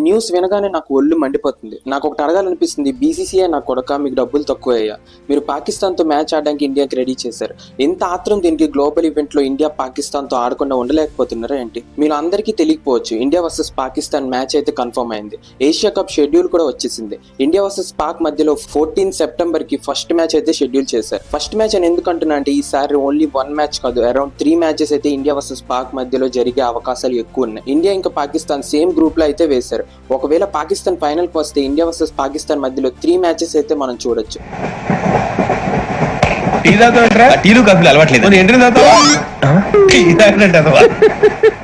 News వినగానే నాకు ఒళ్ళు మండిపోతుంది. నాకు ఒకటి అడగాలనిపిస్తుంది, బీసీసీఐ నా కొడక, మీకు డబ్బులు తక్కువయ్యా, మీరు పాకిస్తాన్తో మ్యాచ్ ఆడడానికి ఇండియాకి రెడీ చేశారు. ఎంత ఆత్రం దీనికి? గ్లోబల్ ఈవెంట్లో ఇండియా పాకిస్తాన్తో ఆడకుండా ఉండలేకపోతున్నారా ఏంటి? మీరు అందరికీ తెలియకపోవచ్చు, ఇండియా వర్సెస్ పాకిస్తాన్ మ్యాచ్ అయితే కన్ఫర్మ్ అయింది. ఏషియా కప్ షెడ్యూల్ కూడా వచ్చేసింది. ఇండియా వర్సెస్ పాక్ మధ్యలో 14 సెప్టెంబర్కి ఫస్ట్ మ్యాచ్ అయితే షెడ్యూల్ చేశారు. ఫస్ట్ మ్యాచ్ అని ఎందుకంటున్నా అంటే, ఈసారి ఓన్లీ 1 మ్యాచ్ కాదు, అరౌండ్ 3 మ్యాచెస్ అయితే ఇండియా వర్సెస్ పాక్ మధ్యలో జరిగే అవకాశాలు ఎక్కువ ఉన్నాయి. ఇండియా ఇంకా పాకిస్తాన్ సేమ్ గ్రూప్ లో అయితే వేశారు. ఒకవేళ పాకిస్తాన్ ఫైనల్ కి వస్తే ఇండియా వర్సెస్ పాకిస్తాన్ మధ్యలో 3 మ్యాచెస్ అయితే మనం చూడొచ్చు.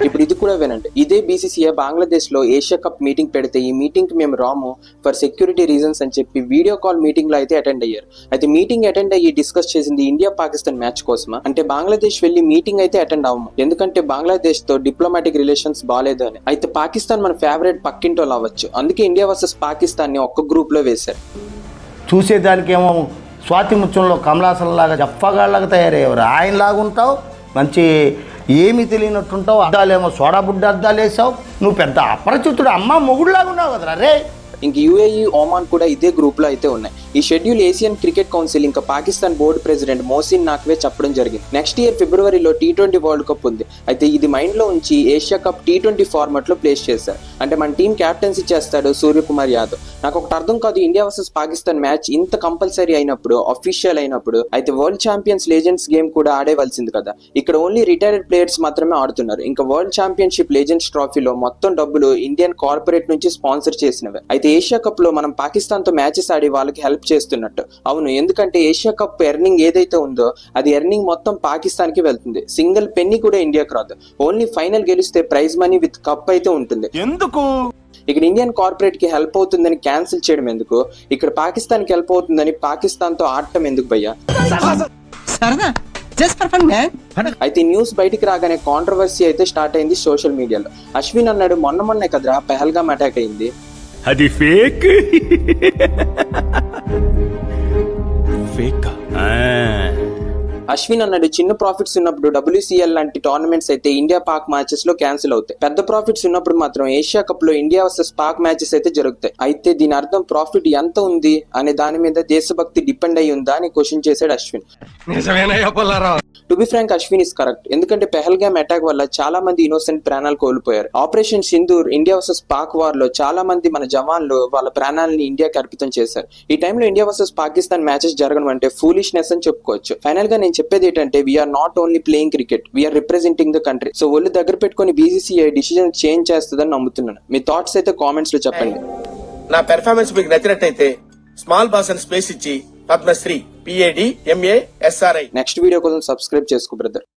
ఇప్పుడు ఇది కూడా వినండి. ఇదే బీసీసీఐ బంగ్లాదేశ్ లో ఏషియా కప్ మీటింగ్ పెడితే, ఈ మీటింగ్ కి మేము రాము ఫర్ సెక్యూరిటీ రీజన్స్ అని చెప్పి వీడియో కాల్ మీటింగ్ లో అయితే అటెండ్ అయ్యారు. అయితే మీటింగ్ అటెండ్ అయ్యి డిస్కస్ చేసింది ఇండియా పాకిస్తాన్ మ్యాచ్ కోసమా అంటే బంగ్లాదేశ్ వెళ్లి మీటింగ్ అయితే అటెండ్ అవ్వము, ఎందుకంటే బంగ్లాదేశ్ తో డిప్లొమాటిక్ రిలేషన్స్ బాగాలేదు అని. అయితే పాకిస్తాన్ మన ఫేవరెట్ పక్కింటోళ్ళు అవ్వచ్చు, అందుకే ఇండియా వర్సెస్ పాకిస్తాన్ ని ఒక్క గ్రూప్ లో వేశారు. చూసేదానికేమో స్వాతి ముత్యంలో కమలాసనలాగా జఫ్ఫగాళ్ళగా తయారయ్యేవారు. ఆయనలాగా ఉంటావు, మంచి ఏమీ తెలియనట్టుంటావు. అద్దాలేమో సోడా బుడ్డ అద్దాలు వేసావు, నువ్వు పెద్ద అపరిచితుడు అమ్మ మొగుడులాగా ఉన్నావు కదరా రే. ఇంక యూఏఈ, ఒమాన్ కూడా ఇదే గ్రూప్ లో అయితే ఉన్నాయి. ఈ షెడ్యూల్ ఏషియన్ క్రికెట్ కౌన్సిల్ ఇంకా పాకిస్తాన్ బోర్డు ప్రెసిడెంట్ మోసిన్ నాక్వే చెప్పడం జరిగింది. నెక్స్ట్ ఇయర్ ఫిబ్రవరిలో T20 వరల్డ్ కప్ ఉంది. అయితే ఇది మైండ్ లో ఉంచి ఏషియా కప్ T20 ఫార్మాట్ లో ప్లేస్ చేశారు. అంటే మన టీం క్యాప్టెన్సీ చేస్తాడు సూర్యకుమార్ యాదవ్. నాకు ఒకటి అర్థం కాదు, ఇండియా వర్సెస్ పాకిస్తాన్ మ్యాచ్ ఇంత కంపల్సరీ అయినప్పుడు, అఫీషియల్ అయినప్పుడు, అయితే వరల్డ్ ఛాంపియన్స్ లెజెండ్స్ గేమ్ కూడా ఆడేవలసింది కదా. ఇక్కడ ఓన్లీ రిటైర్డ్ ప్లేయర్స్ మాత్రమే ఆడుతున్నారు. ఇంకా వరల్డ్ ఛాంపియన్షిప్ లెజెండ్స్ ట్రోఫీలో మొత్తం డబ్బులు ఇండియన్ కార్పొరేట్ నుంచి స్పాన్సర్ చేసినవి. అయితే ఏషియా కప్ లో మనం పాకిస్తాన్ తో మ్యాచెస్ ఆడి వాళ్ళకి హెల్ప్ చేస్తున్నట్టు. అవును, ఎందుకంటే ఏషియా కప్ ఎర్నింగ్ ఏదైతే ఉందో అది ఎర్నింగ్ మొత్తం పాకిస్తాన్ కి వెళ్తుంది. సింగిల్ పెన్నీ కూడా ఇండియాకి రాదు. ఓన్లీ ఫైనల్ గెలిస్తే ప్రైజ్ మనీ విత్ కప్ అయితే ఉంటుంది. ఎందుకు ఇక్కడ ఇండియన్ కార్పొరేట్ కి హెల్ప్ అవుతుందని క్యాన్సిల్ చేయడం ఎందుకు? ఇక్కడ పాకిస్తాన్ కి హెల్ప్ అవుతుందని పాకిస్తాన్ తో ఆడటం ఎందుకు భయ్యా? అయితే న్యూస్ బయటికి రాగానే కాంట్రవర్సీ అయితే స్టార్ట్ అయింది సోషల్ మీడియాలో. అశ్విన్ అన్నాడు, మొన్నే కదరా పెహల్గామ్ అటాక్ అయింది, అది ఫేక్. ఫేక్ అశ్విన్ అన్నాడు, చిన్న ప్రాఫిట్స్ ఉన్నప్పుడు WCL లాంటి టోర్నమెంట్స్ అయితే ఇండియా పాక్ మ్యాచెస్ లో క్యాన్సిల్ అవుతాయి. పెద్ద ప్రాఫిట్స్ ఉన్నప్పుడు మాత్రం ఏషియా కప్ లో ఇండియా వర్సెస్ పాక్ మ్యాచెస్ అయితే జరుగుతాయి. అయితే దీని అర్థం ప్రాఫిట్ ఎంత ఉంది అనే దాని మీద దేశభక్తి డిపెండ్ అయి ఉందా అని క్వశ్చన్ చేశాడు Ashwin. To be frank, Ashwin is correct. ఎందుకంటే పెహల్గామ్ అటాక్ వల్ల చాలా మంది ఇన్నోసెంట్ ప్రాణాలు కోల్పోయారు. Operation Sindoor, India versus Pak war లో చాలా మంది మన జవాన్లు వాళ్ళ ప్రాణాలని ఇండియాకి అర్పితం చేశారు. ఈ టైంలో ఇండియా వర్సెస్ పాకిస్తాన్ మ్యాచెస్ జరగడం అంటే ఫూలిష్నెస్ అని చెప్పుకోవచ్చు. ఫైనల్ గా నేను చెప్పేది ఏంటంటే, we are not only playing cricket, we are representing the country. So ఒళ్ళు దగ్గర పెట్టుకుని బీసీసీఐ డిసిజన్ చేంజ్ చేస్తుందని నమ్ముతున్నాను. మీ థాట్స్ అయితే కామెంట్స్ లో చెప్పండి. నా పెర్ఫార్మెన్స్ మీకు నచ్చినట్టయితే స్మాల్ బాస్ అని స్పేస్ ఇచ్చి Padmashri PAD MA SRI next video కోసం సబ్స్క్రైబ్ చేసుకో బ్రదర్.